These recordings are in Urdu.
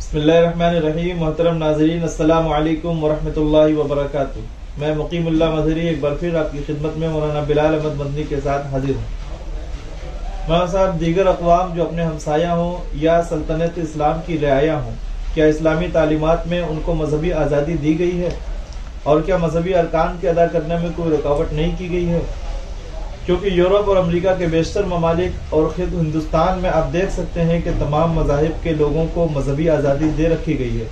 بسم اللہ الرحمن الرحیم. محترم ناظرین، السلام علیکم ورحمۃ اللہ وبرکاتہ. میں مقیم اللہ مظہری ایک بار پھر آپ کی خدمت میں مولانا بلال احمد مدنی کے ساتھ حاضر ہوں. مولانا صاحب، دیگر اقوام جو اپنے ہمسایہ ہوں یا سلطنت اسلام کی رعایا ہوں، کیا اسلامی تعلیمات میں ان کو مذہبی آزادی دی گئی ہے؟ اور کیا مذہبی ارکان کے ادا کرنے میں کوئی رکاوٹ نہیں کی گئی ہے؟ کیونکہ یورپ اور امریکہ کے بیشتر ممالک اور خود ہندوستان میں آپ دیکھ سکتے ہیں کہ تمام مذاہب کے لوگوں کو مذہبی آزادی دے رکھی گئی ہے.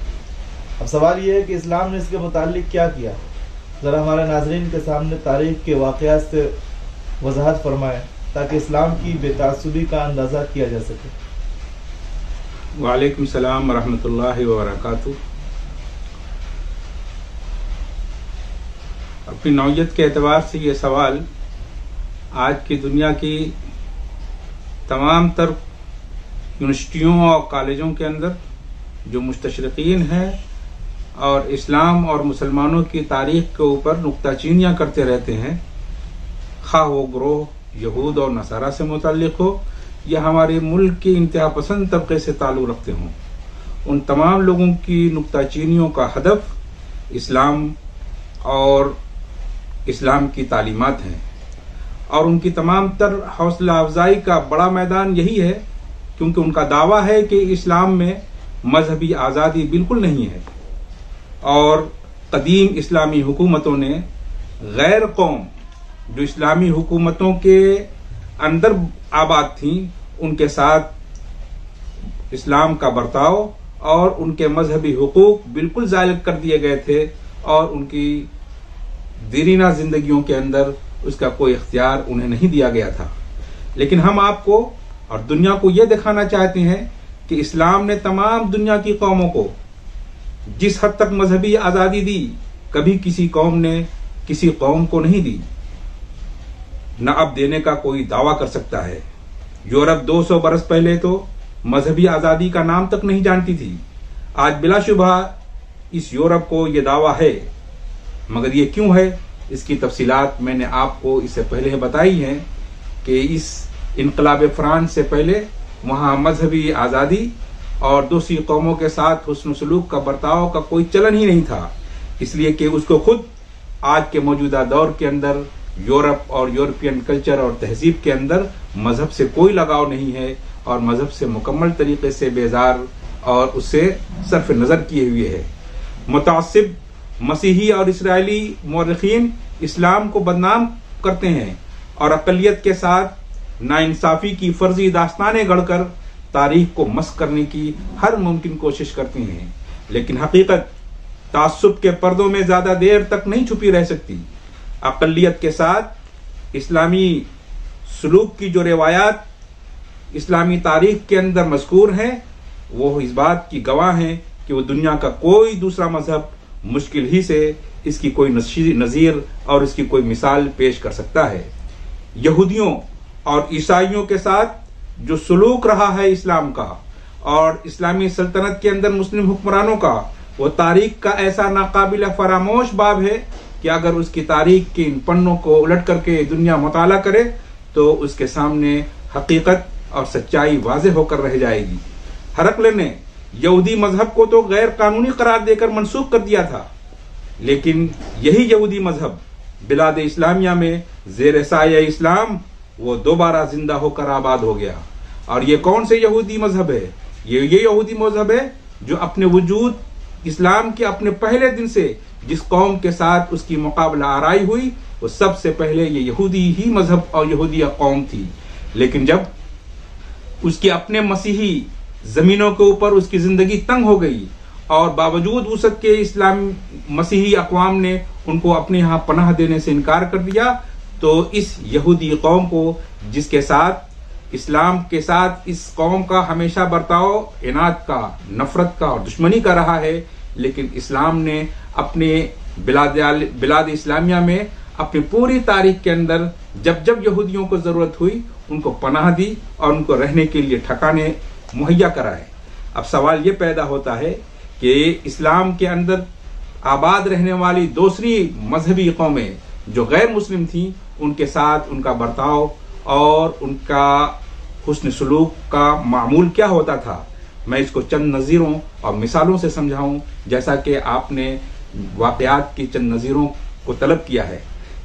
اب سوال یہ ہے کہ اسلام نے اس کے متعلق کیا کیا؟ ذرا ہمارے ناظرین کے سامنے تاریخ کے واقعات سے وضاحت فرمائیں تاکہ اسلام کی بے تعصبی کا اندازہ کیا جا سکے. وعلیکم السلام ورحمۃ اللہ وبرکاتہ. اپنی نوعیت کے اعتبار سے یہ سوال آج کی دنیا کی تمام تر یونیورسٹیوں اور کالجوں کے اندر جو مستشرقین ہیں اور اسلام اور مسلمانوں کی تاریخ کے اوپر نکتہ چینیاں کرتے رہتے ہیں، خواہ وہ گروہ یہود اور نصارہ سے متعلق ہو یا ہمارے ملک کے انتہا پسند طبقے سے تعلق رکھتے ہوں، ان تمام لوگوں کی نکتہ چینیوں کا ہدف اسلام اور اسلام کی تعلیمات ہیں. اور ان کی تمام تر حوصلہ افزائی کا بڑا میدان یہی ہے کیونکہ ان کا دعویٰ ہے کہ اسلام میں مذہبی آزادی بالکل نہیں ہے، اور قدیم اسلامی حکومتوں نے غیر قوم جو اسلامی حکومتوں کے اندر آباد تھیں ان کے ساتھ اسلام کا برتاؤ اور ان کے مذہبی حقوق بالکل زائل کر دیے گئے تھے، اور ان کی دیرینہ زندگیوں کے اندر اس کا کوئی اختیار انہیں نہیں دیا گیا تھا. لیکن ہم آپ کو اور دنیا کو یہ دکھانا چاہتے ہیں کہ اسلام نے تمام دنیا کی قوموں کو جس حد تک مذہبی آزادی دی، کبھی کسی قوم نے کسی قوم کو نہیں دی، نہ اب دینے کا کوئی دعویٰ کر سکتا ہے. یورپ 200 برس پہلے تو مذہبی آزادی کا نام تک نہیں جانتی تھی. آج بلا شبہ اس یورپ کو یہ دعویٰ ہے، مگر یہ کیوں ہے اس کی تفصیلات میں نے آپ کو اس سے پہلے بتائی ہیں کہ اس انقلاب فرانس سے پہلے وہاں مذہبی آزادی اور دوسری قوموں کے ساتھ حسن سلوک کا برتاؤ کا کوئی چلن ہی نہیں تھا، اس لیے کہ اس کو خود آج کے موجودہ دور کے اندر یورپ اور یورپین کلچر اور تہذیب کے اندر مذہب سے کوئی لگاؤ نہیں ہے، اور مذہب سے مکمل طریقے سے بیزار اور اس سے صرف نظر کیے ہوئے ہے. متعصب مسیحی اور اسرائیلی مورخین اسلام کو بدنام کرتے ہیں اور اقلیت کے ساتھ ناانصافی کی فرضی داستانیں گڑھ کر تاریخ کو مسخ کرنے کی ہر ممکن کوشش کرتے ہیں. لیکن حقیقت تعصب کے پردوں میں زیادہ دیر تک نہیں چھپی رہ سکتی. اقلیت کے ساتھ اسلامی سلوک کی جو روایات اسلامی تاریخ کے اندر مذکور ہیں وہ اس بات کی گواہ ہیں کہ وہ دنیا کا کوئی دوسرا مذہب مشکل ہی سے اس کی کوئی نظیر اور اس کی کوئی مثال پیش کر سکتا ہے. یہودیوں اور عیسائیوں کے ساتھ جو سلوک رہا ہے اسلام کا اور اسلامی سلطنت کے اندر مسلم حکمرانوں کا، وہ تاریخ کا ایسا ناقابل فراموش باب ہے کہ اگر اس کی تاریخ کے ان پنوں کو الٹ کر کے دنیا مطالعہ کرے تو اس کے سامنے حقیقت اور سچائی واضح ہو کر رہ جائے گی. ہرقل نے یہودی مذہب کو تو غیر قانونی قرار دے کر منسوخ کر دیا تھا، لیکن یہی یہودی مذہب بلاد اسلامیہ میں زیر سایہ اسلام وہ دوبارہ زندہ ہو کر آباد ہو گیا. اور یہ کون سے یہودی مذہب ہے؟ یہ یہودی مذہب ہے جو اپنے وجود اسلام کے اپنے پہلے دن سے جس قوم کے ساتھ اس کی مقابلہ آرائی ہوئی وہ سب سے پہلے یہ یہودی ہی مذہب اور یہودیہ قوم تھی. لیکن جب اس کے اپنے مسیحی زمینوں کے اوپر اس کی زندگی تنگ ہو گئی اور باوجود وسعت کے اسلام مسیحی اقوام نے ان کو اپنے یہاں پناہ دینے سے انکار کر دیا، تو اس یہودی قوم کو جس کے ساتھ اسلام کے ساتھ اس قوم کا ہمیشہ برتاؤ عناد کا، نفرت کا اور دشمنی کا رہا ہے، لیکن اسلام نے اپنے بلاد اسلامیہ میں اپنی پوری تاریخ کے اندر جب جب یہودیوں کو ضرورت ہوئی ان کو پناہ دی اور ان کو رہنے کے لیے ٹھکانے مہیا کرائے. اب سوال یہ پیدا ہوتا ہے کہ اسلام کے اندر آباد رہنے والی دوسری مذہبی قومیں جو غیر مسلم تھیں ان کے ساتھ ان کا برتاؤ اور ان کا حسن سلوک کا معمول کیا ہوتا تھا. میں اس کو چند نظیروں اور مثالوں سے سمجھاؤں، جیسا کہ آپ نے واقعات کی چند نظیروں کو طلب کیا ہے۔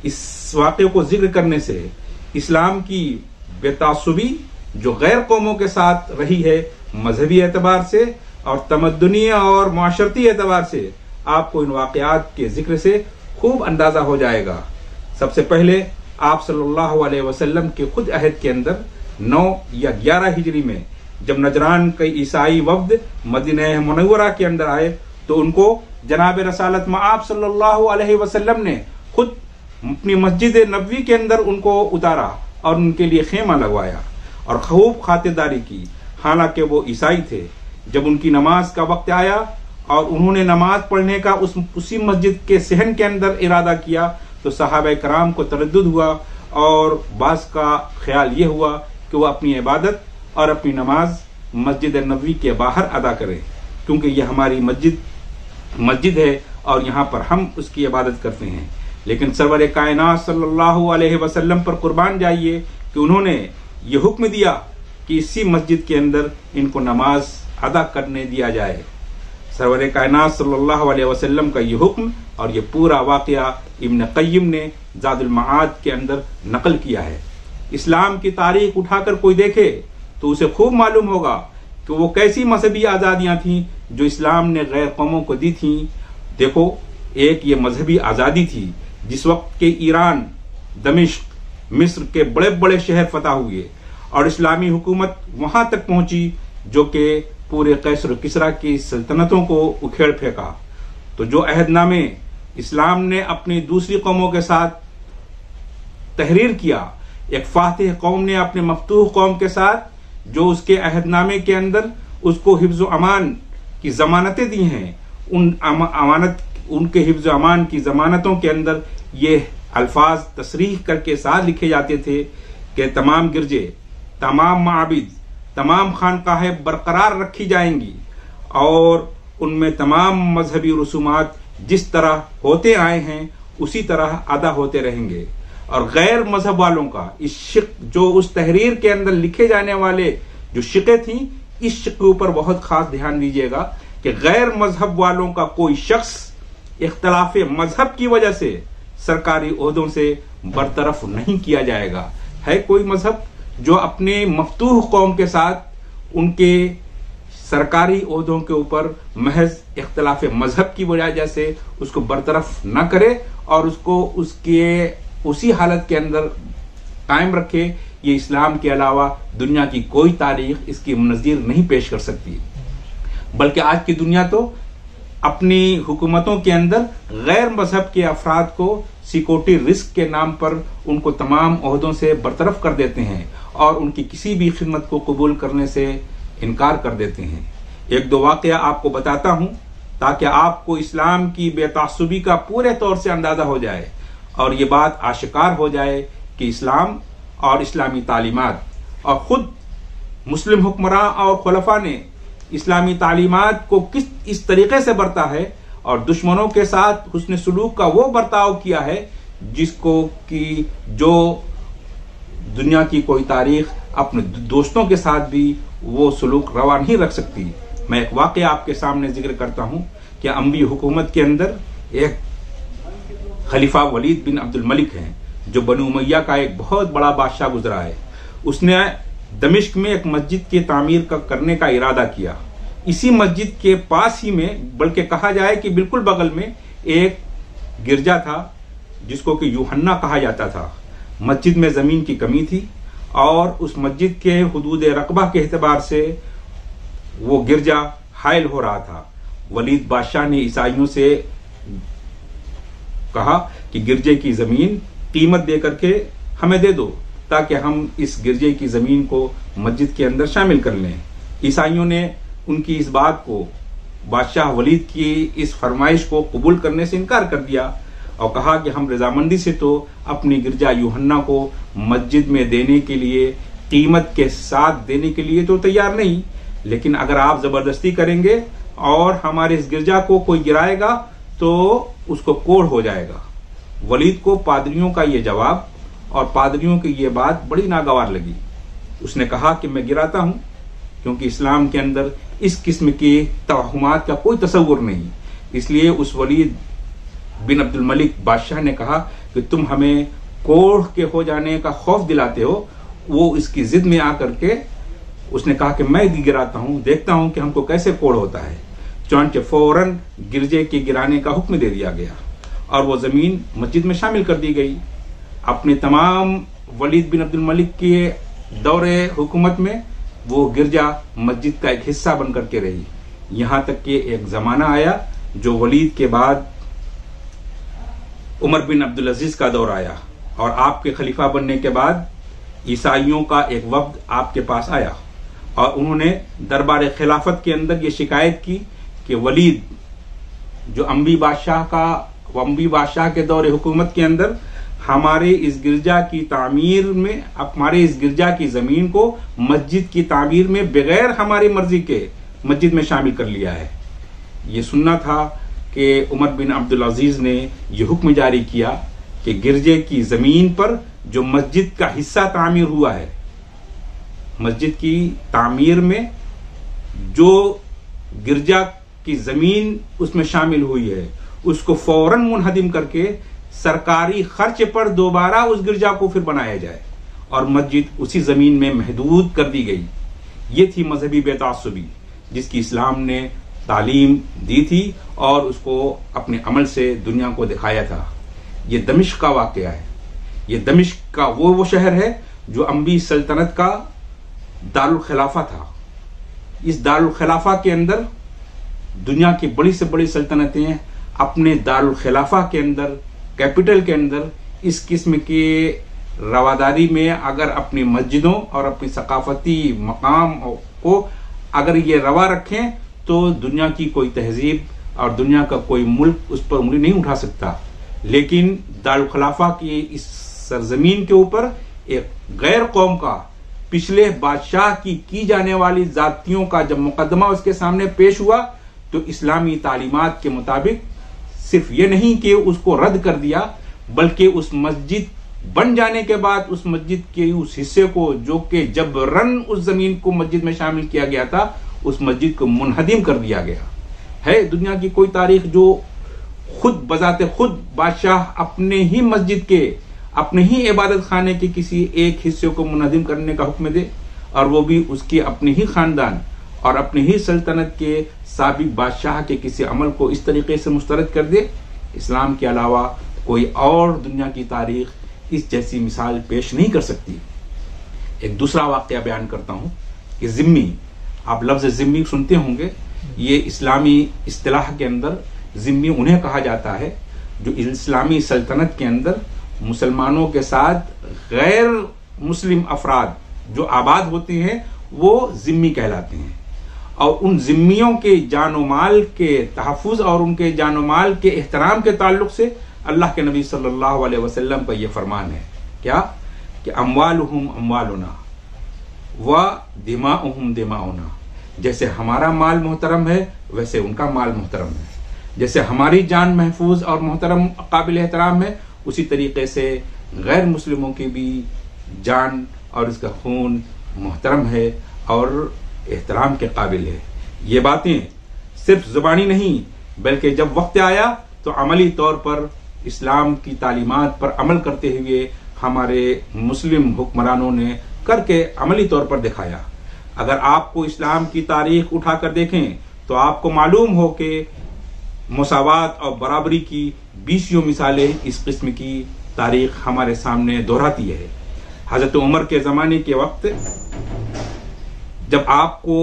اس واقعے کو ذکر کرنے سے اسلام کی بے تعصبی جو غیر قوموں کے ساتھ رہی ہے، مذہبی اعتبار سے اور تمدنی اور معاشرتی اعتبار سے، آپ کو ان واقعات کے ذکر سے خوب اندازہ ہو جائے گا۔ سب سے پہلے آپ صلی اللہ علیہ وسلم کے خود عہد کے اندر 9 یا 11 ہجری میں جب نجران کے عیسائی وفد مدینہ منورہ کے اندر آئے تو ان کو جناب رسالت مآب صلی اللہ علیہ وسلم نے خود اپنی مسجد نبوی کے اندر ان کو اتارا اور ان کے لیے خیمہ لگوایا اور خوب خاطرداری کی، حالانکہ وہ عیسائی تھے۔ جب ان کی نماز کا وقت آیا اور انہوں نے نماز پڑھنے کا اسی مسجد کے صحن کے اندر ارادہ کیا تو صحابہ کرام کو تردد ہوا اور بعض کا خیال یہ ہوا کہ وہ اپنی عبادت اور اپنی نماز مسجد نبوی کے باہر ادا کریں، کیونکہ یہ ہماری مسجد ہے اور یہاں پر ہم اس کی عبادت کرتے ہیں۔ لیکن سرور کائنات صلی اللہ علیہ وسلم پر قربان جائیے کہ انہوں نے یہ حکم دیا کہ اسی مسجد کے اندر ان کو نماز ادا کرنے دیا جائے۔ سرور کائنات صلی اللہ علیہ وسلم کا یہ حکم اور یہ پورا واقعہ ابن قیم نے زاد المعاد کے اندر نقل کیا ہے۔ اسلام کی تاریخ اٹھا کر کوئی دیکھے تو اسے خوب معلوم ہوگا کہ وہ کیسی مذہبی آزادیاں تھیں جو اسلام نے غیر قوموں کو دی تھیں۔ دیکھو، ایک یہ مذہبی آزادی تھی جس وقت کے ایران، دمشق، مصر کے بڑے بڑے شہر فتح ہوئے اور اسلامی حکومت وہاں تک پہنچی جو کہ پورے قیصر و کسریٰ کی سلطنتوں کو اکھیڑ پھینکا۔ تو جو عہد نامے اسلام نے اپنی دوسری قوموں کے ساتھ تحریر کیا، ایک فاتح قوم نے اپنے مفتوح قوم کے ساتھ جو اس کے عہد نامے کے اندر اس کو حفظ و امان کی ضمانتیں دی ہیں، ان کے حفظ و امان کی ضمانتوں کے اندر یہ الفاظ تصریح کر کے ساتھ لکھے جاتے تھے کہ تمام گرجے، تمام معابد، تمام خانقاہیں برقرار رکھی جائیں گی اور ان میں تمام مذہبی رسومات جس طرح ہوتے آئے ہیں اسی طرح ادا ہوتے رہیں گے۔ اور غیر مذہب والوں کا اس تحریر کے اندر لکھے جانے والے جو شقیں تھیں، اس شق کے اوپر بہت خاص دھیان دیجیے گا کہ غیر مذہب والوں کا کوئی شخص اختلاف مذہب کی وجہ سے سرکاری عہدوں سے برطرف نہیں کیا جائے گا۔ ہے کوئی مذہب جو اپنے مفتوح قوم کے ساتھ ان کے سرکاری عہدوں کے اوپر محض اختلاف مذہب کی وجہ سے اس کو برطرف نہ کرے اور اس کو اسی حالت کے اندر قائم رکھے؟ یہ اسلام کے علاوہ دنیا کی کوئی تاریخ اس کی نظیر نہیں پیش کر سکتی۔ بلکہ آج کی دنیا تو اپنی حکومتوں کے اندر غیر مذہب کے افراد کو سیکورٹی رسک کے نام پر ان کو تمام عہدوں سے برطرف کر دیتے ہیں اور ان کی کسی بھی خدمت کو قبول کرنے سے انکار کر دیتے ہیں۔ ایک دو واقعہ آپ کو بتاتا ہوں تاکہ آپ کو اسلام کی بے تعصبی کا پورے طور سے اندازہ ہو جائے اور یہ بات آشکار ہو جائے کہ اسلام اور اسلامی تعلیمات اور خود مسلم حکمراں اور خلفاء نے اسلامی تعلیمات کو اس طریقے سے برتا ہے اور دشمنوں کے ساتھ حسن سلوک کا وہ برتاؤ کیا ہے جس کو کہ جو دنیا کی کوئی تاریخ اپنے دوستوں کے ساتھ بھی وہ سلوک روا نہیں رکھ سکتی۔ میں ایک واقعہ آپ کے سامنے ذکر کرتا ہوں کہ اموی حکومت کے اندر ایک خلیفہ ولید بن عبد الملک ہیں جو بنو امیہ کا ایک بہت بڑا بادشاہ گزرا ہے۔ اس نے دمشق میں ایک مسجد کی تعمیر کرنے کا ارادہ کیا۔ اسی مسجد کے پاس ہی میں، بلکہ کہا جائے کہ بالکل بغل میں، ایک گرجا تھا جس کو کہ یوحنا کہا جاتا تھا۔ مسجد میں زمین کی کمی تھی اور اس مسجد کے حدود رقبہ کے اعتبار سے وہ گرجا حائل ہو رہا تھا۔ ولید بادشاہ نے عیسائیوں سے کہا کہ گرجے کی زمین قیمت دے کر کے ہمیں دے دو تاکہ ہم اس گرجے کی زمین کو مسجد کے اندر شامل کر لیں۔ عیسائیوں نے ان کی اس بات کو، بادشاہ ولید کی اس فرمائش کو قبول کرنے سے انکار کر دیا اور کہا کہ ہم رضامندی سے تو اپنی گرجا یوحنا کو مسجد میں دینے کے لیے، قیمت کے ساتھ دینے کے لیے تو تیار نہیں، لیکن اگر آپ زبردستی کریں گے اور ہمارے اس گرجا کو کوئی گرائے گا تو اس کو کوڑ ہو جائے گا۔ ولید کو پادریوں کا یہ جواب اور پادریوں کی یہ بات بڑی ناگوار لگی۔ اس نے کہا کہ میں گراتا ہوں، کیونکہ اسلام کے اندر اس قسم کے توہمات کا کوئی تصور نہیں. اس لیے اس ولید بن عبد الملک بادشاہ نے کہا کہ تم ہمیں کوڑھ کے ہو جانے کا خوف دلاتے ہو. وہ اس کی ضد میں آ کر کے اس نے کہا کہ میں گراتا ہوں، دیکھتا ہوں کہ ہم کو کیسے کوڑھ ہوتا ہے. چنانچہ فوراً گرجے کے گرانے کا حکم دے دیا گیا اور وہ زمین مسجد میں شامل کر دی گئی. اپنے تمام ولید بن عبد الملک کے دور حکومت میں وہ گرجا مسجد کا ایک حصہ بن کر کے رہی، یہاں تک کہ ایک زمانہ آیا جو ولید کے بعد عمر بن عبدالعزیز کا دور آیا، اور آپ کے خلیفہ بننے کے بعد عیسائیوں کا ایک وفد آپ کے پاس آیا اور انہوں نے دربار خلافت کے اندر یہ شکایت کی کہ ولید جو اموی بادشاہ کے دور حکومت کے اندر ہمارے اس گرجا کی تعمیر میں، ہمارے اس گرجا کی زمین کو مسجد کی تعمیر میں بغیر ہماری مرضی کے مسجد میں شامل کر لیا ہے. یہ سننا تھا کہ عمر بن عبدالعزیز نے یہ حکم جاری کیا کہ گرجے کی زمین پر جو مسجد کا حصہ تعمیر ہوا ہے، مسجد کی تعمیر میں جو گرجا کی زمین اس میں شامل ہوئی ہے، اس کو فوراً منہدم کر کے سرکاری خرچ پر دوبارہ اس گرجا کو پھر بنایا جائے، اور مسجد اسی زمین میں محدود کر دی گئی. یہ تھی مذہبی بے تعصبی جس کی اسلام نے تعلیم دی تھی اور اس کو اپنے عمل سے دنیا کو دکھایا تھا. یہ دمشق کا واقعہ ہے. یہ دمشق کا وہ شہر ہے جو اموی سلطنت کا دارالخلافہ تھا. اس دارالخلافہ کے اندر دنیا کی بڑی سے بڑی سلطنتیں اپنے دارالخلافہ کے اندر، کیپٹل کے اندر اس قسم کے رواداری میں اگر اپنی مسجدوں اور اپنی ثقافتی مقام کو اگر یہ روا رکھیں تو دنیا کی کوئی تہذیب اور دنیا کا کوئی ملک اس پر انگلی نہیں اٹھا سکتا. لیکن دارالخلافہ کی اس سرزمین کے اوپر ایک غیر قوم کا، پچھلے بادشاہ کی جانے والی زیادتیوں کا جب مقدمہ اس کے سامنے پیش ہوا تو اسلامی تعلیمات کے مطابق صرف یہ نہیں کہ اس کو رد کر دیا، بلکہ اس مسجد بن جانے کے بعد اس مسجد کے اس حصے کو جو کہ جبراً اس زمین کو مسجد میں شامل کیا گیا تھا، اس مسجد کو منہدم کر دیا گیا. ہے دنیا کی کوئی تاریخ جو خود بذات خود بادشاہ اپنے ہی مسجد کے، اپنے ہی عبادت خانے کے کسی ایک حصے کو منہدم کرنے کا حکم دے، اور وہ بھی اس کے اپنے ہی خاندان اور اپنے ہی سلطنت کے سابق بادشاہ کے کسی عمل کو اس طریقے سے مسترد کر دے؟ اسلام کے علاوہ کوئی اور دنیا کی تاریخ اس جیسی مثال پیش نہیں کر سکتی. ایک دوسرا واقعہ بیان کرتا ہوں کہ ذمی، آپ لفظ ذمی سنتے ہوں گے. یہ اسلامی اصطلاح کے اندر ذمی انہیں کہا جاتا ہے جو اسلامی سلطنت کے اندر مسلمانوں کے ساتھ غیر مسلم افراد جو آباد ہوتے ہیں وہ ذمی کہلاتے ہیں. اور ان ذمیوں کے جان و مال کے تحفظ اور ان کے جان و مال کے احترام کے تعلق سے اللہ کے نبی صلی اللہ علیہ وسلم کا یہ فرمان ہے کیا کہ اموالہم اموالنا و دماؤہم دماؤنا. جیسے ہمارا مال محترم ہے ویسے ان کا مال محترم ہے. جیسے ہماری جان محفوظ اور محترم قابل احترام ہے، اسی طریقے سے غیر مسلموں کی بھی جان اور اس کا خون محترم ہے اور احترام کے قابل ہے. یہ باتیں صرف زبانی نہیں بلکہ جب وقت آیا تو عملی طور پر اسلام کی تعلیمات پر عمل کرتے ہوئے ہمارے مسلم حکمرانوں نے کر کے عملی طور پر دکھایا. اگر آپ کو اسلام کی تاریخ اٹھا کر دیکھیں تو آپ کو معلوم ہو کہ مساوات اور برابری کی 20 مثالیں اس قسم کی تاریخ ہمارے سامنے دہراتی ہے. حضرت عمر کے زمانے کے وقت جب آپ کو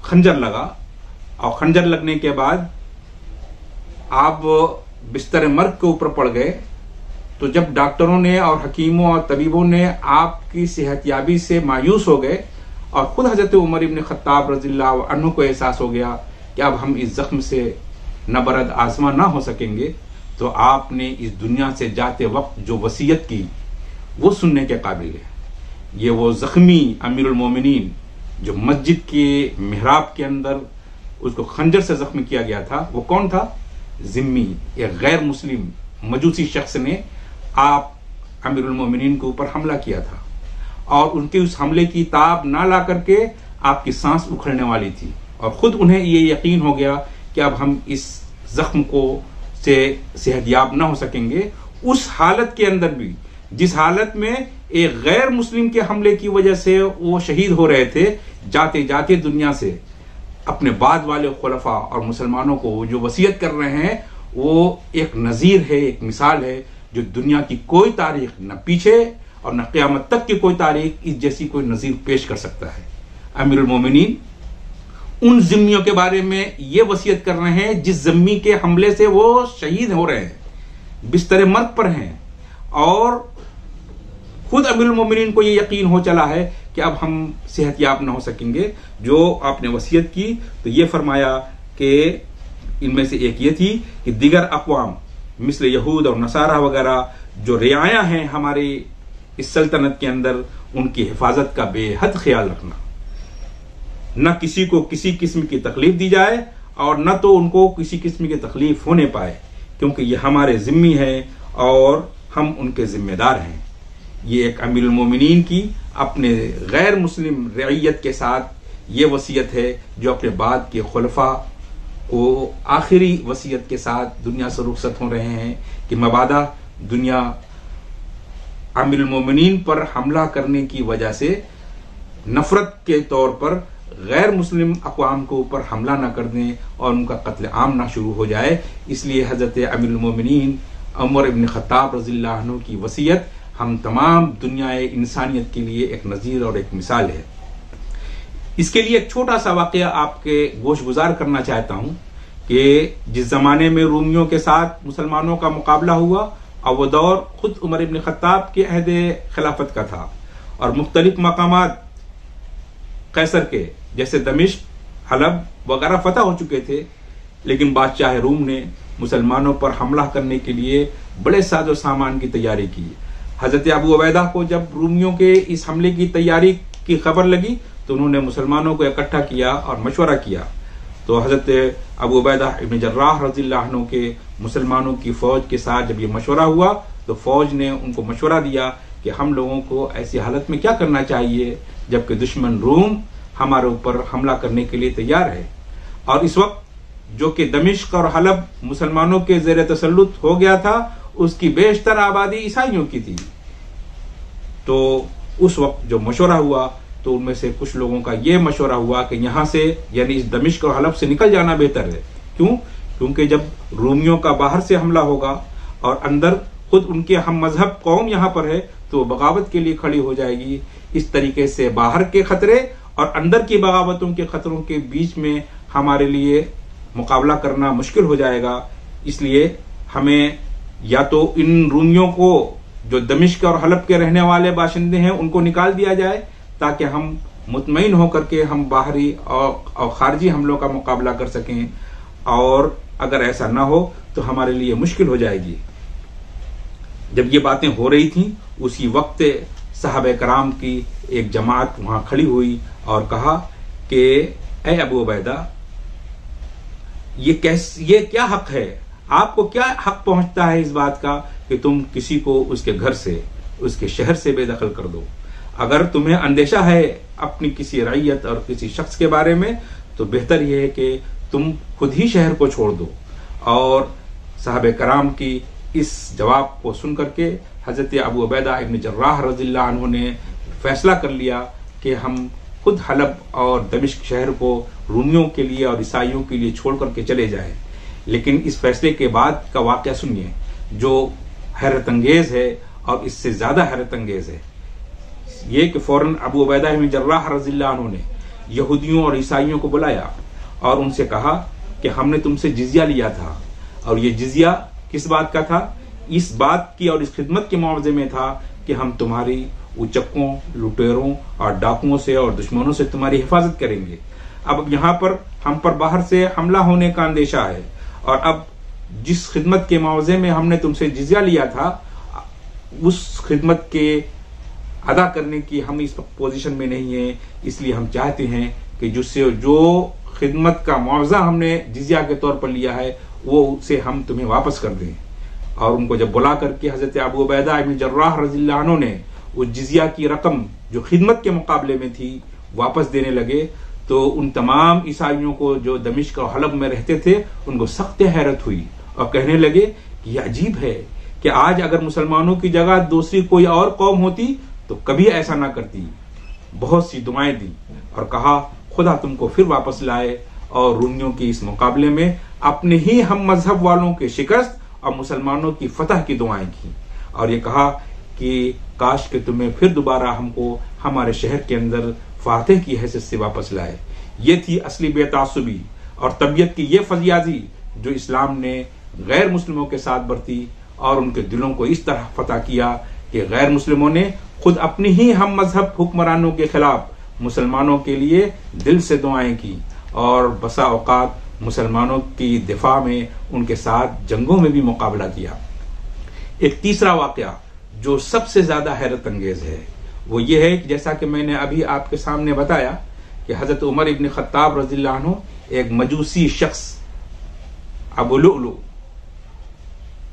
خنجر لگا اور خنجر لگنے کے بعد آپ بستر مرگ کے اوپر پڑ گئے تو جب ڈاکٹروں نے اور حکیموں اور طبیبوں نے آپ کی صحت یابی سے مایوس ہو گئے اور خود حضرت عمر ابن خطاب رضی اللہ عنہ کو احساس ہو گیا کہ اب ہم اس زخم سے نہ برد آزما نہ ہو سکیں گے، تو آپ نے اس دنیا سے جاتے وقت جو وصیت کی وہ سننے کے قابل ہے. یہ وہ زخمی امیر المومنین جو مسجد کے محراب کے اندر اس کو خنجر سے زخمی کیا گیا تھا، وہ کون تھا؟ ذمی، ایک غیر مسلم مجوسی شخص نے آپ امیر المومنین کے اوپر حملہ کیا تھا، اور ان کے اس حملے کی تاب نہ لا کر کے آپ کی سانس اکھڑنے والی تھی، اور خود انہیں یہ یقین ہو گیا کہ اب ہم اس زخم کو سے صحت یاب نہ ہو سکیں گے، اس حالت کے اندر بھی جس حالت میں ایک غیر مسلم کے حملے کی وجہ سے وہ شہید ہو رہے تھے، جاتے جاتے دنیا سے اپنے بعد والے خلفاء اور مسلمانوں کو جو وصیت کر رہے ہیں وہ ایک نظیر ہے، ایک مثال ہے جو دنیا کی کوئی تاریخ نہ پیچھے اور نہ قیامت تک کی کوئی تاریخ اس جیسی کوئی نظیر پیش کر سکتا ہے۔ امیر المومنین ان ذمیوں کے بارے میں یہ وصیت کر رہے ہیں جس ذمی کے حملے سے وہ شہید ہو رہے ہیں، بستر مرگ پر ہیں، اور خود امیر المومنین کو یہ یقین ہو چلا ہے کہ اب ہم صحت یاب نہ ہو سکیں گے۔ جو آپ نے وصیت کی تو یہ فرمایا کہ ان میں سے ایک یہ تھی کہ دیگر اقوام مثل یہود اور نصارہ وغیرہ جو رعایا ہیں ہماری اس سلطنت کے اندر، ان کی حفاظت کا بے حد خیال رکھنا، نہ کسی کو کسی قسم کی تکلیف دی جائے اور نہ تو ان کو کسی قسم کی تکلیف ہونے پائے، کیونکہ یہ ہمارے ذمی ہیں اور ہم ان کے ذمہ دار ہیں۔ یہ ایک امیر المومنین کی اپنے غیر مسلم رعیت کے ساتھ یہ وصیت ہے جو اپنے بعد کے خلفاء کو آخری وصیت کے ساتھ دنیا سے رخصت ہو رہے ہیں کہ مبادا دنیا امیر المومنین پر حملہ کرنے کی وجہ سے نفرت کے طور پر غیر مسلم اقوام کے اوپر حملہ نہ کر دیں اور ان کا قتل عام نہ شروع ہو جائے۔ اس لیے حضرت امیر المومنین عمر ابن خطاب رضی اللہ عنہ کی وصیت ہم تمام دنیا انسانیت کے لیے ایک نظیر اور ایک مثال ہے۔ اس کے لیے ایک چھوٹا سا واقعہ آپ کے گوش گزار کرنا چاہتا ہوں کہ جس زمانے میں رومیوں کے ساتھ مسلمانوں کا مقابلہ ہوا اور وہ دور خود عمر ابن خطاب کے عہد خلافت کا تھا، اور مختلف مقامات قیصر کے جیسے دمشق، حلب وغیرہ فتح ہو چکے تھے، لیکن بادشاہ روم نے مسلمانوں پر حملہ کرنے کے لیے بڑے ساز و سامان کی تیاری کی۔ حضرت ابو عبیدہ کو جب رومیوں کے اس حملے کی تیاری کی خبر لگی تو انہوں نے مسلمانوں کو اکٹھا کیا اور مشورہ کیا، تو حضرت ابو عبیدہ ابن جراح رضی اللہ عنہ کے مسلمانوں کی فوج کے ساتھ جب یہ مشورہ ہوا تو فوج نے ان کو مشورہ دیا کہ ہم لوگوں کو ایسی حالت میں کیا کرنا چاہیے جبکہ دشمن روم ہمارے اوپر حملہ کرنے کے لیے تیار ہے، اور اس وقت جو کہ دمشق اور حلب مسلمانوں کے زیر تسلط ہو گیا تھا اس کی بیشتر آبادی عیسائیوں کی تھی۔ تو اس وقت جو مشورہ ہوا تو ان میں سے کچھ لوگوں کا یہ مشورہ ہوا کہ یہاں سے یعنی اس دمشق اور حلب سے نکل جانا بہتر ہے۔ کیوں؟ کیونکہ جب رومیوں کا باہر سے حملہ ہوگا اور اندر خود ان کے ہم مذہب قوم یہاں پر ہے تو وہ بغاوت کے لیے کھڑی ہو جائے گی۔ اس طریقے سے باہر کے خطرے اور اندر کی بغاوتوں کے خطروں کے بیچ میں ہمارے لیے مقابلہ کرنا مشکل ہو جائے گا۔ اس لیے ہمیں یا تو ان رومیوں کو جو دمشق اور حلب کے رہنے والے باشندے ہیں ان کو نکال دیا جائے تاکہ ہم مطمئن ہو کر کے ہم باہری اور خارجی حملوں کا مقابلہ کر سکیں، اور اگر ایسا نہ ہو تو ہمارے لیے مشکل ہو جائے گی۔ جب یہ باتیں ہو رہی تھیں اسی وقت صحابہ کرام کی ایک جماعت وہاں کھڑی ہوئی اور کہا کہ اے ابو عبیدہ، یہ کیا حق ہے، آپ کو کیا حق پہنچتا ہے اس بات کا کہ تم کسی کو اس کے گھر سے اس کے شہر سے بے دخل کر دو؟ اگر تمہیں اندیشہ ہے اپنی کسی رعیت اور کسی شخص کے بارے میں تو بہتر یہ ہے کہ تم خود ہی شہر کو چھوڑ دو۔ اور صحابہ کرام کی اس جواب کو سن کر کے حضرت ابو عبیدہ ابن جراح رضی اللہ عنہ نے فیصلہ کر لیا کہ ہم خود حلب اور دمشق شہر کو رومیوں کے لیے اور عیسائیوں کے لیے چھوڑ کر کے چلے جائیں۔ لیکن اس فیصلے کے بعد کا واقعہ سنیے جو حیرت انگیز ہے، اور اس سے زیادہ حیرت انگیز ہے یہ کہ فوراً ابو عبیدہ بن جراح رضی اللہ عنہ نے یہودیوں اور عیسائیوں کو بلایا اور ان سے کہا کہ ہم نے تم سے جزیہ لیا تھا، اور یہ جزیہ کس بات کا تھا؟ اس بات کی اور اس خدمت کے معاوضے میں تھا کہ ہم تمہاری اچکوں، لٹیروں اور ڈاکوؤں سے اور دشمنوں سے تمہاری حفاظت کریں گے۔ اب یہاں پر ہم پر باہر سے حملہ ہونے کا اندیشہ ہے، اور اب جس خدمت کے معاوضے میں ہم نے تم سے جزیہ لیا تھا اس خدمت کے ادا کرنے کی ہم اس پوزیشن میں نہیں ہیں، اس لیے ہم چاہتے ہیں کہ جو خدمت کا معاوضہ ہم نے جزیہ کے طور پر لیا ہے وہ اسے ہم تمہیں واپس کر دیں۔ اور ان کو جب بلا کر کے حضرت ابو عبیدہ بن جراح رضی اللہ عنہ نے اس جزیہ کی رقم جو خدمت کے مقابلے میں تھی واپس دینے لگے تو ان تمام عیسائیوں کو جو دمشق اور حلب میں رہتے تھے ان کو سخت حیرت ہوئی اور کہنے لگے کہ یہ عجیب ہے کہ آج اگر مسلمانوں کی جگہ دوسری کوئی اور قوم ہوتی تو کبھی ایسا نہ کرتی. بہت سی دعائیں دی اور کہا خدا تم کو پھر واپس لائے، اور رومیوں کی اس مقابلے میں اپنے ہی ہم مذہب والوں کے شکست اور مسلمانوں کی فتح کی دعائیں کی، اور یہ کہا کہ کاش کہ تمہیں پھر دوبارہ ہم کو ہمارے شہر کے اندر فاتح کی حیثیت سے واپس لائے. یہ تھی اصلی بے تعصبی اور طبیعت کی یہ فضیازی جو اسلام نے غیر مسلموں کے ساتھ برتی اور ان کے دلوں کو اس طرح فتح کیا کہ غیر مسلموں نے خود اپنی ہی ہم مذہب حکمرانوں کے خلاف مسلمانوں کے لیے دل سے دعائیں کی، اور بسا اوقات مسلمانوں کی دفاع میں ان کے ساتھ جنگوں میں بھی مقابلہ کیا. ایک تیسرا واقعہ جو سب سے زیادہ حیرت انگیز ہے وہ یہ ہے کہ جیسا کہ میں نے ابھی آپ کے سامنے بتایا کہ حضرت عمر ابن خطاب رضی اللہ عنہ ایک مجوسی شخص ابو لؤلؤ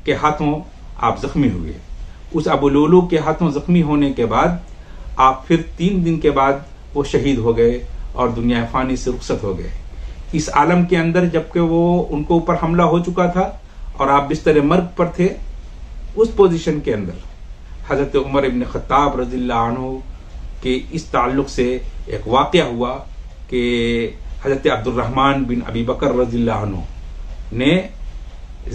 کے ہاتھوں آپ زخمی ہوئے. اس ابو لؤلؤ کے ہاتھوں زخمی ہونے کے بعد آپ پھر 3 دن کے بعد وہ شہید ہو گئے اور دنیا فانی سے رخصت ہو گئے. اس عالم کے اندر جبکہ وہ ان کو اوپر حملہ ہو چکا تھا اور آپ بستر مرگ پر تھے، اس پوزیشن کے اندر حضرت عمر ابن خطاب رضی اللہ عنہ کے اس تعلق سے ایک واقعہ ہوا کہ حضرت عبد الرحمن بن ابی بکر رضی اللہ عنہ نے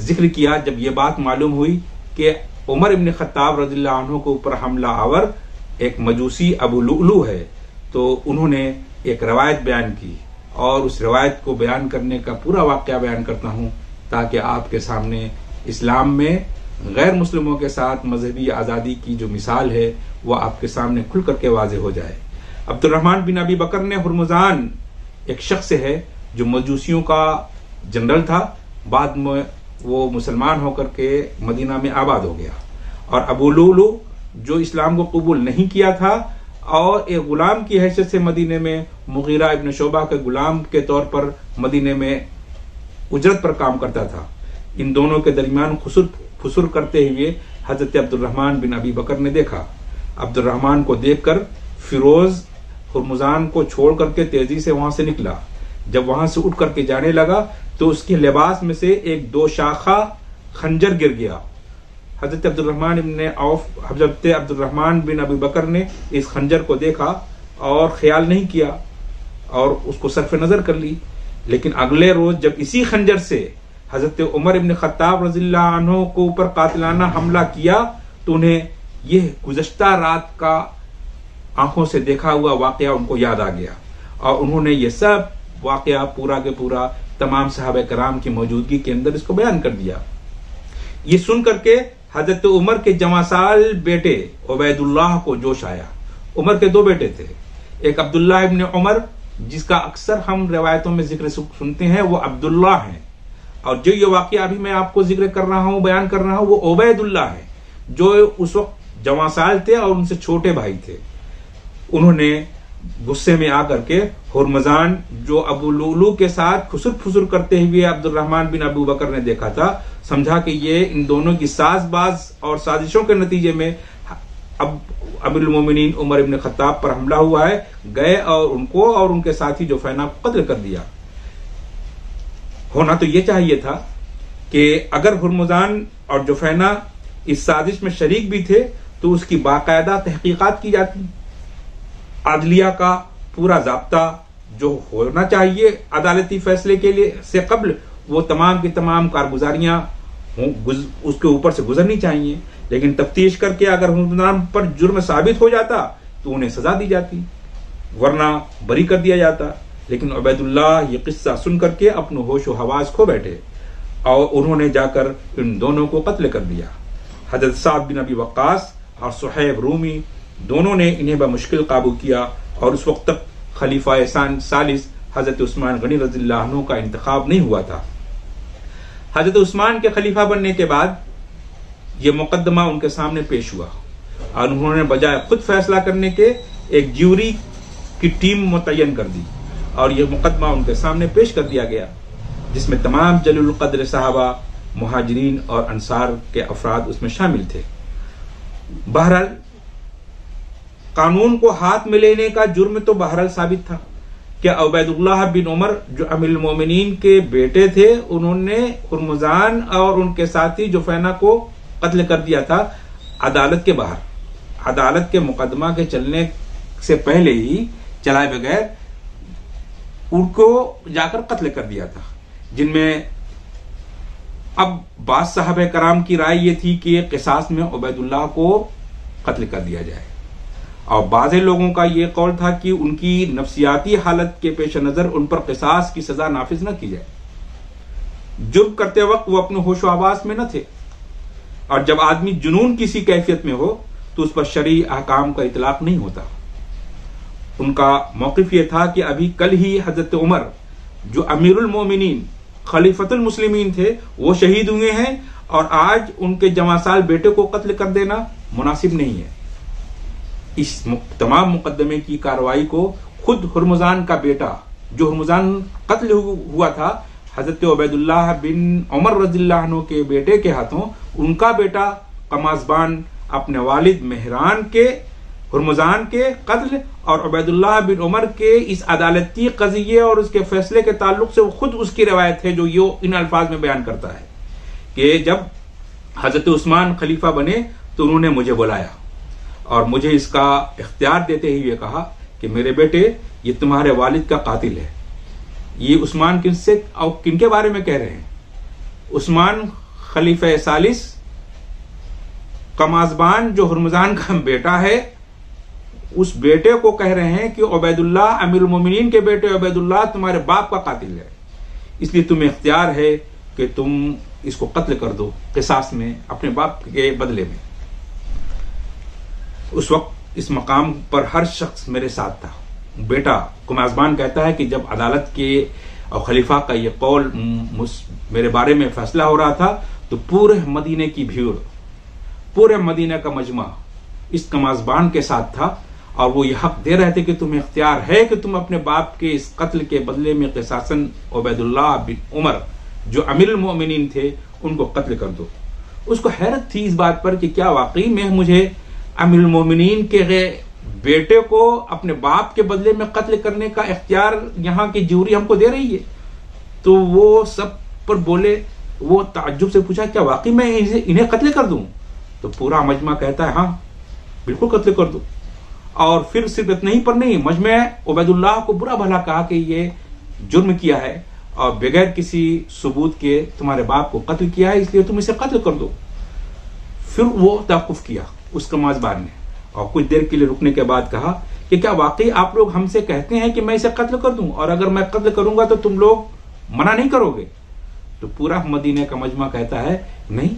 ذکر کیا جب یہ بات معلوم ہوئی کہ عمر ابن خطاب رضی اللہ عنہ کو اوپر حملہ آور ایک مجوسی ابو لؤلؤ ہے، تو انہوں نے ایک روایت بیان کی، اور اس روایت کو بیان کرنے کا پورا واقعہ بیان کرتا ہوں تاکہ آپ کے سامنے اسلام میں غیر مسلموں کے ساتھ مذہبی آزادی کی جو مثال ہے وہ آپ کے سامنے کھل کر کے واضح ہو جائے. عبد الرحمن بن ابی بکر نے ہرمزان ایک شخص ہے جو مجوسیوں کا جنرل تھا، بعد میں وہ مسلمان ہو کر کے مدینہ میں آباد ہو گیا، اور ابو لؤلؤ جو اسلام کو قبول نہیں کیا تھا اور ایک غلام کی حیثیت سے مدینے میں مغیرہ ابن شعبہ کے غلام کے طور پر مدینے میں اجرت پر کام کرتا تھا. ان دونوں کے درمیان خسر کرتے ہوئے حضرت عبد الرحمن بن ابی بکر نے دیکھا. عبد الرحمن کو دیکھ کر فیروز ہرمزان کو چھوڑ کر کے تیزی سے وہاں سے نکلا. جب وہاں سے اٹھ کر کے جانے لگا تو اس کے لباس میں سے ایک 2 شاخہ خنجر گر گیا. حضرت عبد الرحمن بن ابی بکر نے اس خنجر کو دیکھا اور خیال نہیں کیا اور اس کو صرف نظر کر لی، لیکن اگلے روز جب اسی خنجر سے حضرت عمر ابن خطاب رضی اللہ عنہ کو اوپر قاتلانہ حملہ کیا تو انہیں یہ گزشتہ رات کا آنکھوں سے دیکھا ہوا واقعہ ان کو یاد آ گیا، اور انہوں نے یہ سب واقعہ پورا کے پورا تمام صحابہ کرام کی موجودگی کے اندر اس کو بیان کر دیا. یہ سن کر کے حضرت عمر کے جوان سال بیٹے عبید اللہ کو جوش آیا. عمر کے 2 بیٹے تھے، ایک عبداللہ ابن عمر جس کا اکثر ہم روایتوں میں ذکر سنتے ہیں وہ عبداللہ ہیں، اور جو یہ واقعہ ابھی میں آپ کو ذکر کر رہا ہوں بیان کر رہا ہوں وہ عبید اللہ ہے جو اس وقت جوان سال تھے اور ان سے چھوٹے بھائی تھے. انہوں نے غصے میں آ کر کے ہرمزان جو ابو لؤلؤ کے ساتھ خسر کرتے ہوئے عبد الرحمن بن ابو بکر نے دیکھا تھا، سمجھا کہ یہ ان دونوں کی ساز باز اور سازشوں کے نتیجے میں امیر المومنین عمر ابن خطاب پر حملہ ہوا ہے، گئے اور ان کو اور ان کے ساتھی جوفینا کو قتل کر دیا. ہونا تو یہ چاہیے تھا کہ اگر ہرمزان اور جوفینا اس سازش میں شریک بھی تھے تو اس کی باقاعدہ تحقیقات کی جاتی. عدلیہ کا پورا ضابطہ جو ہونا چاہیے عدالتی فیصلے کے لیے سے قبل وہ تمام کی تمام کارگزاریاں اس کے اوپر سے گزرنی چاہیے، لیکن تفتیش کر کے اگر ہرمزان پر جرم ثابت ہو جاتا تو انہیں سزا دی جاتی ورنہ بری کر دیا جاتا. لیکن عبید اللہ یہ قصہ سن کر کے اپنے ہوش و حواس کھو بیٹھے اور انہوں نے جا کر ان دونوں کو قتل کر دیا. حضرت سعد بن ابی وقاص اور صہیب رومی دونوں نے انہیں بمشکل قابو کیا، اور اس وقت تک خلیفہ ثالث حضرت عثمان غنی رضی اللہ عنہ کا انتخاب نہیں ہوا تھا. حضرت عثمان کے خلیفہ بننے کے بعد یہ مقدمہ ان کے سامنے پیش ہوا اور انہوں نے بجائے خود فیصلہ کرنے کے ایک جیوری کی ٹیم متعین کر دی، اور یہ مقدمہ ان کے سامنے پیش کر دیا گیا جس میں تمام جلیل القدر صحابہ، مہاجرین اور انصار کے افراد اس میں شامل تھے. بہرحال قانون کو ہاتھ میں لینے کا جرم تو بہرحال ثابت تھا کہ عبیداللہ بن عمر جو امیر المومنین کے بیٹے تھے، انہوں نے ہرمزان اور ان کے ساتھی جفینہ کو قتل کر دیا تھا عدالت کے باہر، عدالت کے مقدمہ کے چلنے سے پہلے ہی چلائے بغیر ان کو جا کر قتل کر دیا تھا، جن میں اب بعض صحابہ کرام کی رائے یہ تھی کہ قصاص میں عبیداللہ کو قتل کر دیا جائے، اور بعض لوگوں کا یہ قول تھا کہ ان کی نفسیاتی حالت کے پیش نظر ان پر قصاص کی سزا نافذ نہ کی جائے۔ جرم کرتے وقت وہ اپنے ہوش و حواس میں نہ تھے، اور جب آدمی جنون کسی کیفیت میں ہو تو اس پر شرعی احکام کا اطلاق نہیں ہوتا۔ ان کا موقف یہ تھا کہ ابھی کل ہی حضرت عمر جو امیر المومنین خلیفۃ المسلمین تھے وہ شہید ہوئے ہیں، اور آج ان کے جوان سال بیٹے کو قتل کر دینا مناسب نہیں ہے۔ اس تمام مقدمے کی کارروائی کو خود ہرمزان کا بیٹا، جو ہرمزان قتل ہوا تھا حضرت عبیداللہ بن عمر رضی اللہ عنہ کے بیٹے کے ہاتھوں، ان کا بیٹا قمازبان اپنے والد مہران کے ہرمزان کے قتل اور عبیداللہ بن عمر کے اس عدالتی قضیے اور اس کے فیصلے کے تعلق سے وہ خود اس کی روایت ہے جو یہ ان الفاظ میں بیان کرتا ہے کہ جب حضرت عثمان خلیفہ بنے تو انہوں نے مجھے بلایا اور مجھے اس کا اختیار دیتے ہی یہ کہا کہ میرے بیٹے یہ تمہارے والد کا قاتل ہے۔ یہ عثمان کن کے بارے میں کہہ رہے ہیں؟ عثمان خلیفہ ثالث، قمازبان جو ہرمزان کا بیٹا ہے اس بیٹے کو کہہ رہے ہیں کہ عبیداللہ امیر المومنین کے بیٹے عبیداللہ تمہارے باپ کا قاتل ہے، اس لیے تمہیں اختیار ہے کہ تم اس کو قتل کر دو قصاص میں اپنے باپ کے بدلے میں۔ اس وقت اس مقام پر ہر شخص میرے ساتھ تھا۔ بیٹا قمازبان کہتا ہے کہ جب عدالت کے اور خلیفہ کا یہ قول میرے بارے میں فیصلہ ہو رہا تھا تو پورے مدینے کی بھیڑ، پورے مدینہ کا مجمع اس قمازبان کے ساتھ تھا، اور وہ یہ حق دے رہے تھے کہ تمہیں اختیار ہے کہ تم اپنے باپ کے اس قتل کے بدلے میں قصاصاً عبیداللہ بن عمر جو امیر المومنین تھے ان کو قتل کر دو۔ اس کو حیرت تھی اس بات پر کہ کیا واقعی میں مجھے امیر المومنین کے بیٹے کو اپنے باپ کے بدلے میں قتل کرنے کا اختیار یہاں کی جوری ہم کو دے رہی ہے؟ تو وہ سب پر بولے، وہ تعجب سے پوچھا کیا واقعی میں انہیں قتل کر دوں؟ تو پورا مجمع کہتا ہے ہاں بالکل قتل کر دو۔ اور پھر صرف اتنا ہی پر نہیں، مجمع عبیداللہ کو برا بھلا کہا کہ یہ جرم کیا ہے اور بغیر کسی ثبوت کے تمہارے باپ کو قتل کیا ہے، اس لیے تم اسے قتل کر دو۔ پھر وہ توقف کیا اس قمازبان نے اور کچھ دیر کے لیے رکنے کے بعد کہا کہ کیا واقعی آپ لوگ ہم سے کہتے ہیں کہ میں اسے قتل کر دوں، اور اگر میں قتل کروں گا تو تم لوگ منع نہیں کرو گے؟ تو پورا مدینے کا مجمع کہتا ہے نہیں،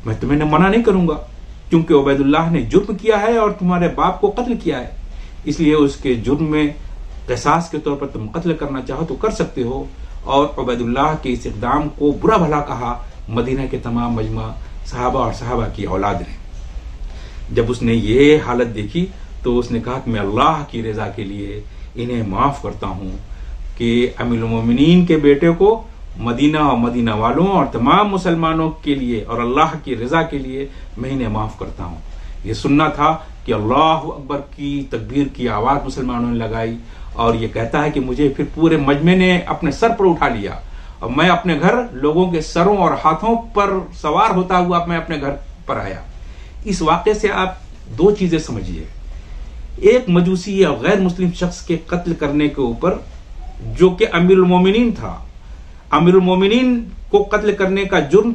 میں تمہیں منع نہیں کروں گا، کیونکہ عبیداللہ نے جرم کیا ہے اور تمہارے باپ کو قتل کیا ہے، اس لیے اس کے جرم میں قصاص کے طور پر تم قتل کرنا چاہو تو کر سکتے ہو۔ اور عبیداللہ کے اس اقدام کو برا بھلا کہا مدینہ کے تمام مجمع، صحابہ اور صحابہ کی اولاد نے۔ جب اس نے یہ حالت دیکھی تو اس نے کہا کہ میں اللہ کی رضا کے لیے انہیں معاف کرتا ہوں کہ امیر المومنین کے بیٹے کو مدینہ اور مدینہ والوں اور تمام مسلمانوں کے لیے اور اللہ کی رضا کے لیے میں انہیں معاف کرتا ہوں۔ یہ سننا تھا کہ اللہ اکبر کی تکبیر کی آواز مسلمانوں نے لگائی، اور یہ کہتا ہے کہ مجھے پھر پورے مجمع نے اپنے سر پر اٹھا لیا اور میں اپنے گھر لوگوں کے سروں اور ہاتھوں پر سوار ہوتا ہوا میں اپنے گھر پر آیا۔ اس واقعے سے آپ دو چیزیں سمجھیے، ایک مجوسی یا غیر مسلم شخص کے قتل کرنے کے اوپر جو کہ امیر المومنین تھا، امیر المومنین کو قتل کرنے کا جرم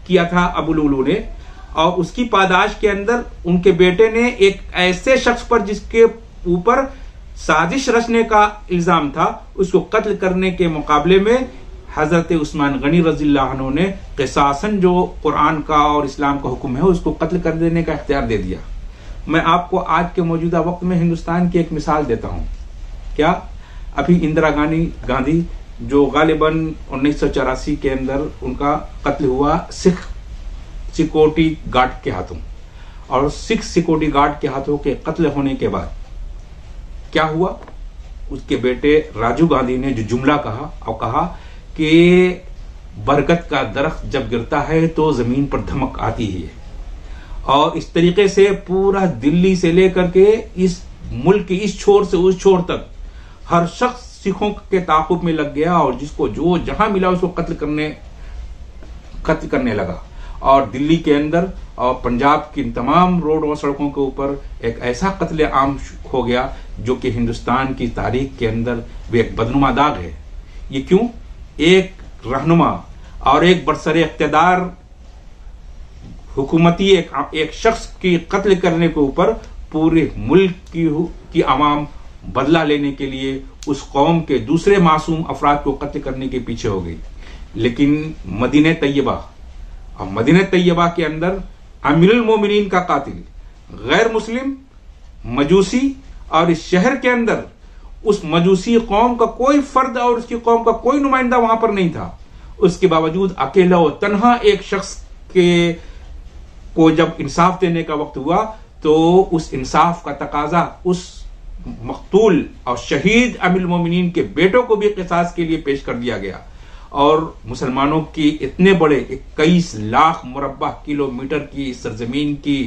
کیا تھا ابو لولو نے، اور اس کی پاداش کے اندر ان کے بیٹے نے ایک ایسے شخص پر جس کے اوپر سازش رچنے کا الزام تھا اس کو قتل کرنے کے مقابلے میں حضرت عثمان غنی رضی اللہ عنہ نے قصاصاً جو قرآن کا اور اسلام کا حکم ہے اس کو قتل کر دینے کا اختیار دے دیا۔ میں آپ کو آج کے موجودہ وقت میں ہندوستان کی ایک مثال دیتا ہوں۔ کیا ابھی اندرا گاندھی جو غالباً 1984 کے اندر ان کا قتل ہوا سکھ سیکورٹی گارڈ کے ہاتھوں، اور سکھ سیکورٹی گارڈ کے ہاتھوں کے قتل ہونے کے بعد کیا ہوا؟ اس کے بیٹے راجیو گاندھی نے جو جملہ کہا اور کہا کہ برگد کا درخت جب گرتا ہے تو زمین پر دھمک آتی ہی ہے، اور اس طریقے سے پورا دلی سے لے کر کے اس ملک کے اس چھور سے اس چھور تک ہر شخص سکھوں کے تعاقب میں لگ گیا، اور جس کو جو جہاں ملا اس کو قتل کرنے لگا. اور دلی کے اندر اور پنجاب کی تمام روڈ اور سڑکوں کے اوپر ایک ایسا قتل عام ہو گیا جو کہ ہندوستان کی تاریخ کے اندر بھی ایک بدنما داغ ہے. یہ کیوں؟ ایک رہنما اور ایک برسر اقتدار حکومتی ایک شخص کی قتل کرنے کے اوپر پورے ملک کی عوام بدلہ لینے کے لیے اس قوم کے دوسرے معصوم افراد کو قتل کرنے کے پیچھے ہو گئی. لیکن مدینہ طیبہ اور مدینہ طیبہ کے اندر امیر المومنین کا قاتل غیر مسلم مجوسی، اور اس شہر کے اندر اس مجوسی قوم کا کوئی فرد اور اس کی قوم کا کوئی نمائندہ وہاں پر نہیں تھا. اس کے باوجود اکیلا و تنہا ایک شخص کو جب انصاف دینے کا وقت ہوا تو اس انصاف کا تقاضا اس مقتول اور شہید امیر المومنین کے بیٹوں کو بھی قصاص کے لیے پیش کر دیا گیا. اور مسلمانوں کی اتنے بڑے 21 لاکھ مربع کلومیٹر کی سرزمین کی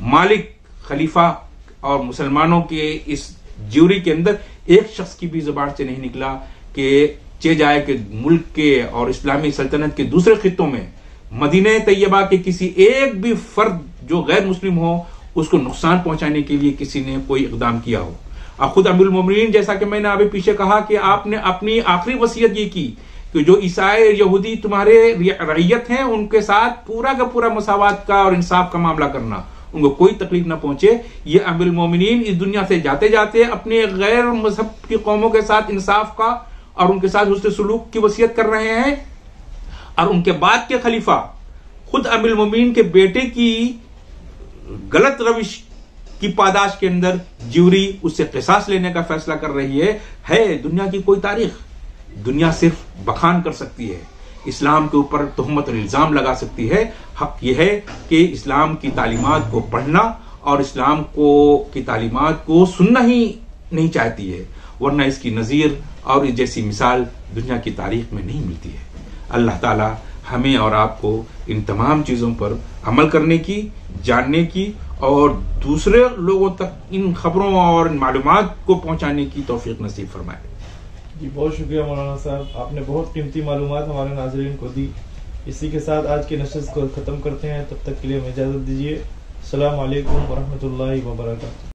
مالک خلیفہ اور مسلمانوں کے اس جیوری کے اندر ایک شخص کی بھی زبان سے نہیں نکلا کہ چہ جائے کہ ملک کے اور اسلامی سلطنت کے دوسرے خطوں میں مدینہ طیبہ کے کسی ایک بھی فرد جو غیر مسلم ہو اس کو نقصان پہنچانے کے لیے کسی نے کوئی اقدام کیا ہو. اور خود امیر المومنین جیسا کہ میں نے ابھی پیچھے کہا کہ آپ نے اپنی آخری وصیت یہ کی کہ جو عیسائی یہودی تمہارے رعیت ہیں ان کے ساتھ پورا کا پورا مساوات کا اور انصاف کا معاملہ کرنا، ان کو کوئی تکلیف نہ پہنچے. یہ امیر المومنین اس دنیا سے جاتے جاتے اپنے غیر مذہب کی قوموں کے ساتھ انصاف کا اور ان کے ساتھ حسن سلوک کی وصیت کر رہے ہیں، اور ان کے بعد کے خلیفہ خود امیر المومنین کے بیٹے کی غلط روش کی پاداش کے اندر جیوری اس سے قصاص لینے کا فیصلہ کر رہی ہے. دنیا کی کوئی تاریخ دنیا صرف بخان کر سکتی ہے، اسلام کے اوپر تہمت اور الزام لگا سکتی ہے. حق یہ ہے کہ اسلام کی تعلیمات کو پڑھنا اور اسلام کی تعلیمات کو سننا ہی نہیں چاہتی ہے، ورنہ اس کی نظیر اور اس جیسی مثال دنیا کی تاریخ میں نہیں ملتی ہے. اللہ تعالی ہمیں اور آپ کو ان تمام چیزوں پر عمل کرنے کی، جاننے کی اور دوسرے لوگوں تک ان خبروں اور ان معلومات کو پہنچانے کی توفیق نصیب فرمائے. جی بہت شکریہ مولانا صاحب، آپ نے بہت قیمتی معلومات ہمارے ناظرین کو دی. اسی کے ساتھ آج کی نشست کو ختم کرتے ہیں، تب تک کے لیے ہمیں اجازت دیجیے. السلام علیکم ورحمۃ اللہ وبرکاتہ.